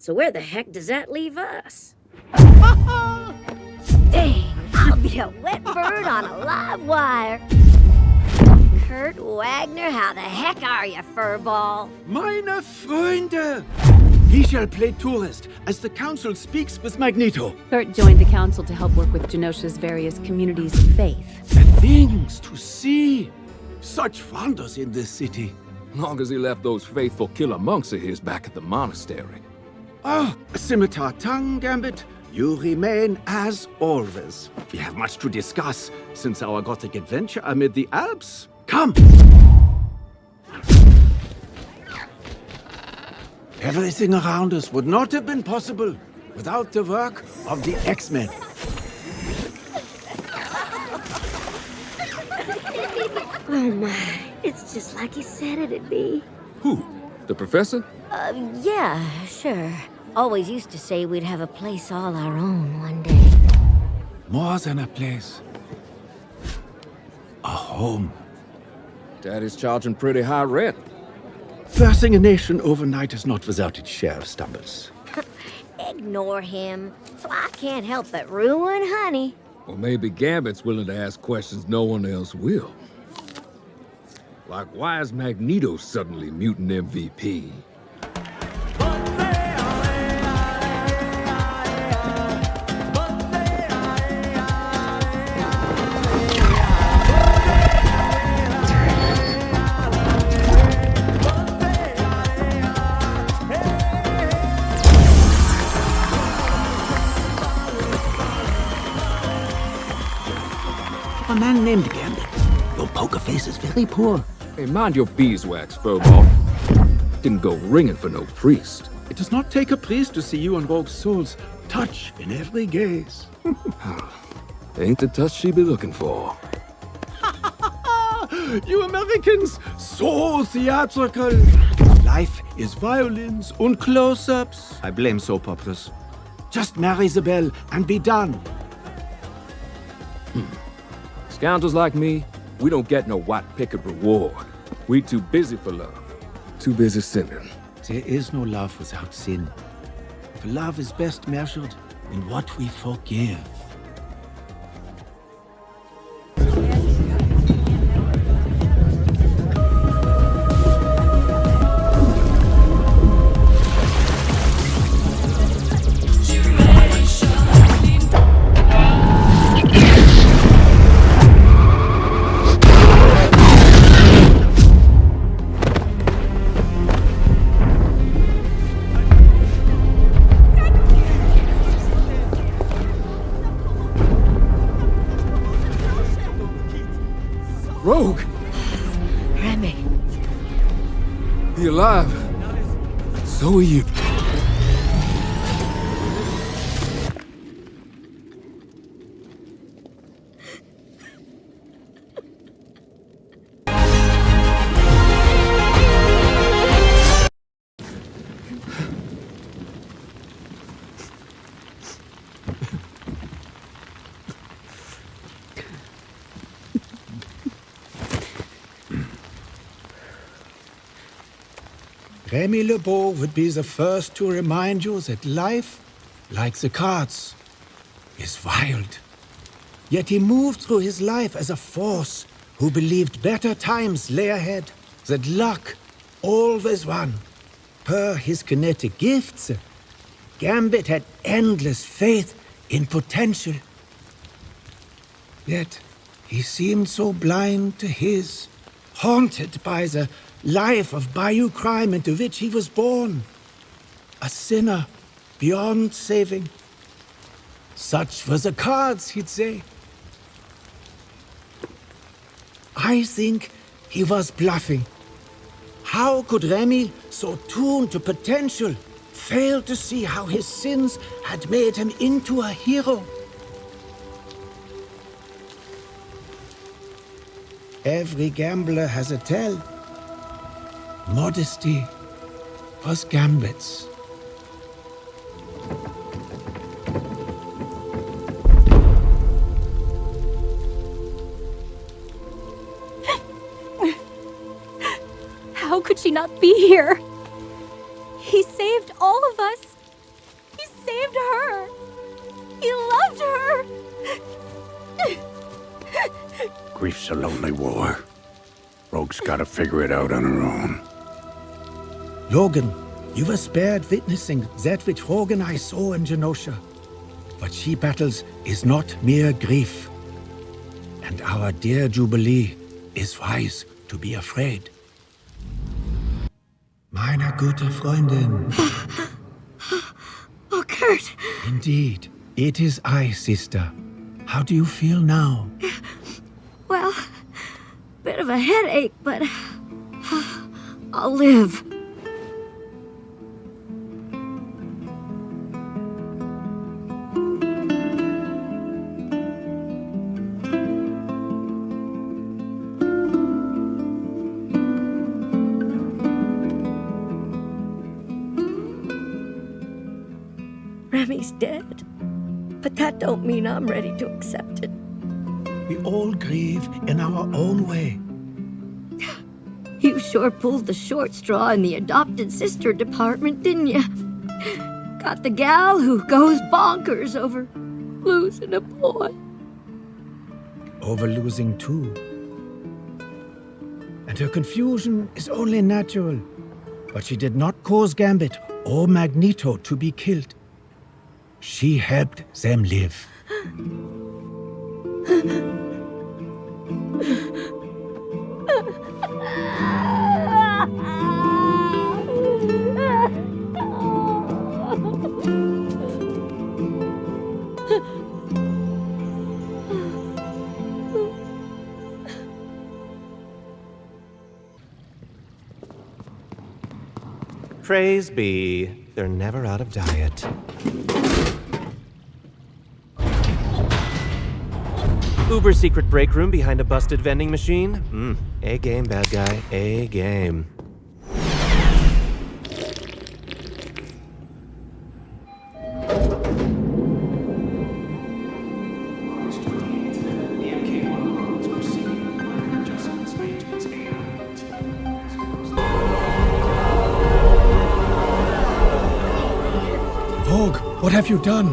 So where the heck does that leave us? Dang, I'll be a wet bird on a live wire. Kurt Wagner, how the heck are you, furball? Meine Freunde! We shall play tourist as the council speaks with Magneto. Kurt joined the council to help work with Genosha's various communities of faith. The things to see. Such wonders in this city. Long as he left those faithful killer monks of his back at the monastery. Ah, Scimitar Tongue, Gambit. You remain as always. We have much to discuss since our gothic adventure amid the Alps. Come! Everything around us would not have been possible without the work of the X-Men. Oh my, it's just like he said it'd be. Who? The professor? Yeah, sure. Always used to say we'd have a place all our own one day. More than a place. A home. Daddy's charging pretty high rent. Birthing a nation overnight is not without its share of stumbles. Ignore him. So I can't help but ruin honey. Or maybe Gambit's willing to ask questions no one else will. Like, why is Magneto suddenly mutant MVP? A man named Gambit. Your poker face is very poor. Hey, mind your beeswax, furball. Didn't go ringing for no priest. It does not take a priest to see you on Rogue's Soul's touch in every gaze. Ain't the touch she be looking for. You Americans, so theatrical. Life is violins and close-ups. I blame soap operas. Just marry Isabel and be done. Scoundrels like me, we don't get no white picket reward. We too busy for love. Too busy sinning. There is no love without sin. For love is best measured in what we forgive. Rogue! Remy. You alive? So are you. Remy LeBeau would be the first to remind you that life, like the cards, is wild. Yet he moved through his life as a force who believed better times lay ahead, that luck always won. Per his kinetic gifts, Gambit had endless faith in potential. Yet he seemed so blind to his, haunted by the life of bayou crime into which he was born. A sinner beyond saving. Such were the cards, he'd say. I think he was bluffing. How could Remy, so tuned to potential, fail to see how his sins had made him into a hero? Every gambler has a tell. Modesty was Gambit's. How could she not be here? He saved all of us. saved her. He loved her. Grief's a lonely war. Rogue's gotta figure it out on her own. Logan, you were spared witnessing that which Rogue and I saw in Genosha. What she battles is not mere grief. And our dear Jubilee is wise to be afraid. Meine gute Freundin. Oh, Kurt. Indeed, it is I, sister. How do you feel now? Well, bit of a headache, but I'll live. Remy's dead, but that don't mean I'm ready to accept it. We all grieve in our own way. You sure pulled the short straw in the adopted sister department, didn't you? Got the gal who goes bonkers over losing a boy. Over losing two. And her confusion is only natural. But she did not cause Gambit or Magneto to be killed. She helped them live. Praise be, they're never out of diet. Uber secret break room behind a busted vending machine? A game, bad guy. A game. Rogue, what have you done?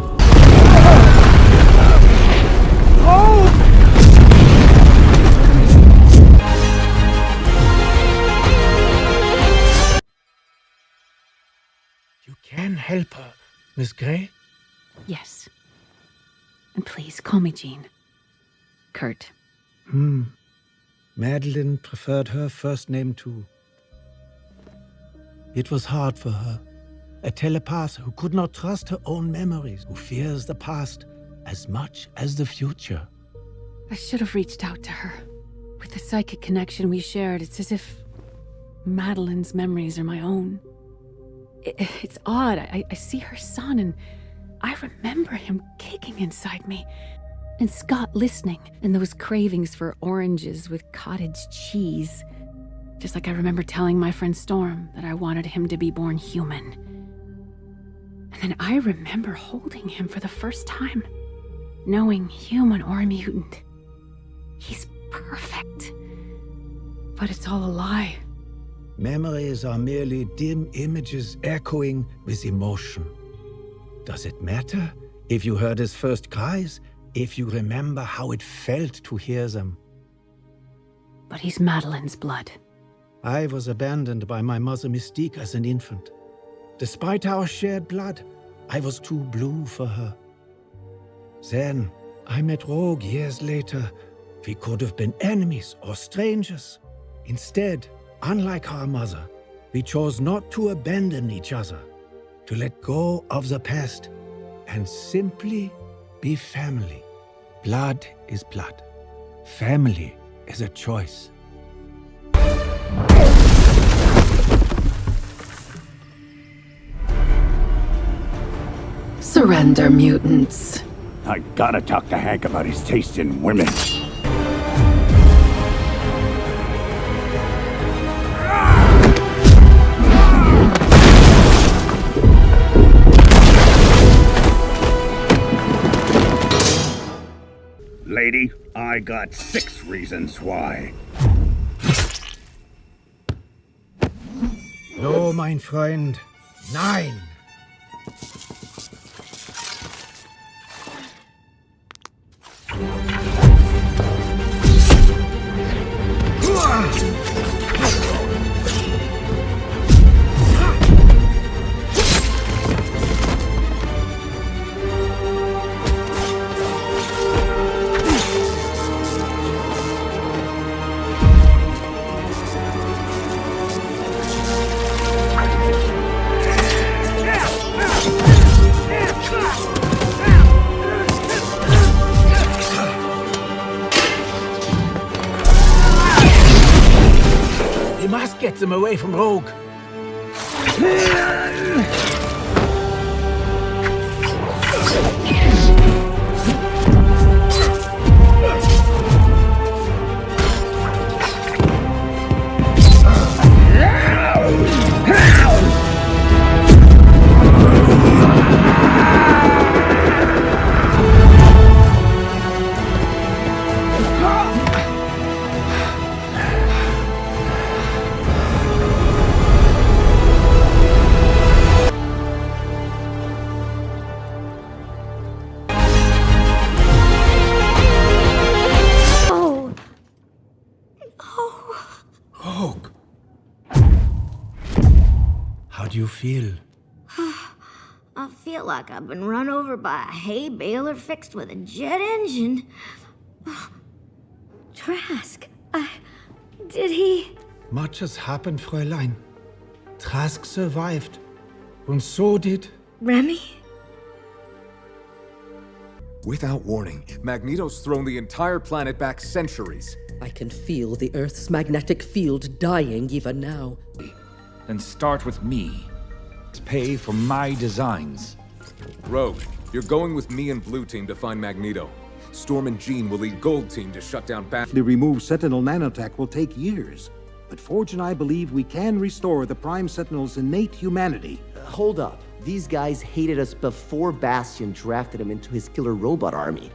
You can help her, Miss Grey. Yes. And please, call me Jean. Kurt. Madeline preferred her first name too. It was hard for her. A telepath who could not trust her own memories, who fears the past as much as the future. I should have reached out to her. With the psychic connection we shared, it's as if Madeline's memories are my own. It's odd. I see her son, and I remember him kicking inside me. And Scott listening, and those cravings for oranges with cottage cheese. Just like I remember telling my friend Storm that I wanted him to be born human. And then I remember holding him for the first time, knowing human or mutant. He's perfect. But it's all a lie. Memories are merely dim images echoing with emotion. Does it matter if you heard his first cries, if you remember how it felt to hear them? But he's Madeline's blood. I was abandoned by my mother Mystique as an infant. Despite our shared blood, I was too blue for her. Then, I met Rogue years later. We could have been enemies or strangers. Instead, unlike our mother, we chose not to abandon each other, to let go of the past, and simply be family. Blood is blood. Family is a choice. Surrender, mutants. I gotta talk to Hank about his taste in women. Lady, I got 6 reasons why. No, mein Freund. 9. get them away from Rogue. Oh, Rogue. How do you feel? I feel like I've been run over by a hay baler fixed with a jet engine. Trask, did he? Much has happened, Fräulein. Trask survived. And so did... Remy? Without warning, Magneto's thrown the entire planet back centuries. I can feel the Earth's magnetic field dying even now. Then start with me. Pay for my designs. Rogue, you're going with me and Blue Team to find Magneto. Storm and Jean will lead Gold Team to shut down To remove Sentinel nanotech will take years. But Forge and I believe we can restore the Prime Sentinel's innate humanity. Hold up. These guys hated us before Bastion drafted them into his killer robot army.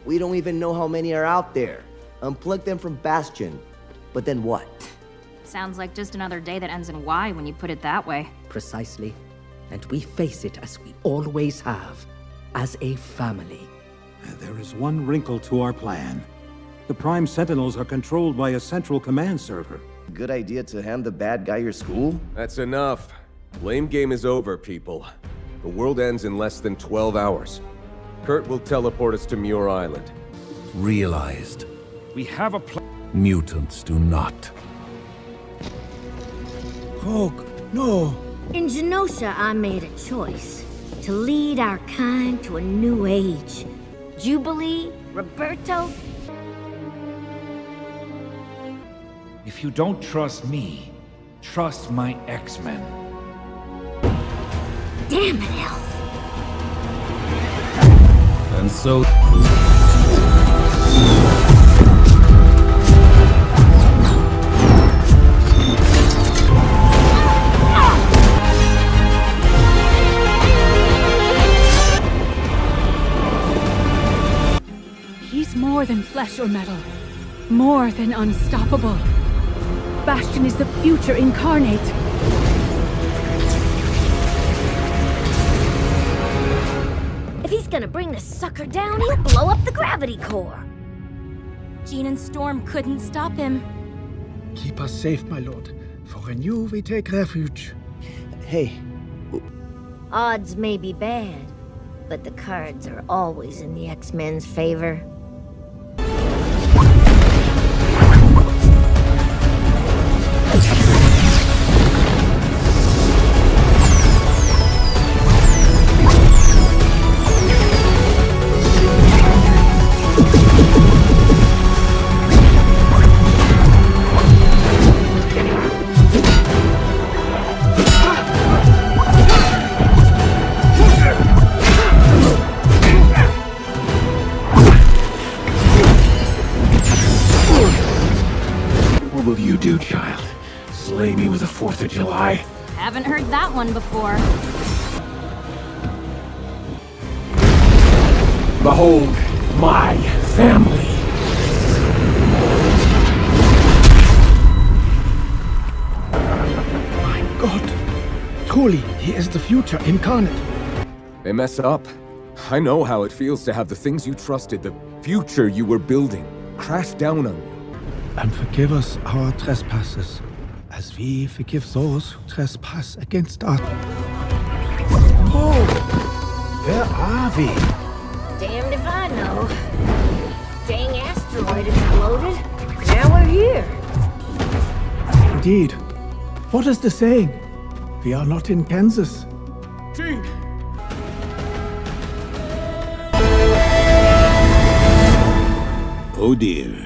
We don't even know how many are out there. Unplug them from Bastion. But then what? Sounds like just another day that ends in Y when you put it that way. Precisely. And we face it as we always have, as a family. There is one wrinkle to our plan. The Prime Sentinels are controlled by a central command server. Good idea to hand the bad guy your school? That's enough. Lame game is over, people. The world ends in less than 12 hours. Kurt will teleport us to Muir Island. Realized. We have a plan. Mutants do not. Rogue, no. In Genosha, I made a choice to lead our kind to a new age. Jubilee, Roberto. If you don't trust me, trust my X-Men. Damn it, Elf. And so... He's more than flesh or metal. More than unstoppable. Bastion is the future incarnate. If he's gonna bring this sucker down, he'll blow up the gravity core. Jean and Storm couldn't stop him. Keep us safe, my lord. For in you we take refuge. Hey, Odds may be bad, but the cards are always in the X-Men's favor. What will you do, child? Slay me with the 4th of July? Haven't heard that one before. Behold, my family. My God. Truly, he is the future incarnate. They mess up. I know how it feels to have the things you trusted, the future you were building, crash down on you. And forgive us our trespasses, as we forgive those who trespass against us. Oh, where are we? Damned if I know. Dang asteroid exploded. Now we're here. Indeed. What is the saying? We are not in Kansas. Jean! Oh dear.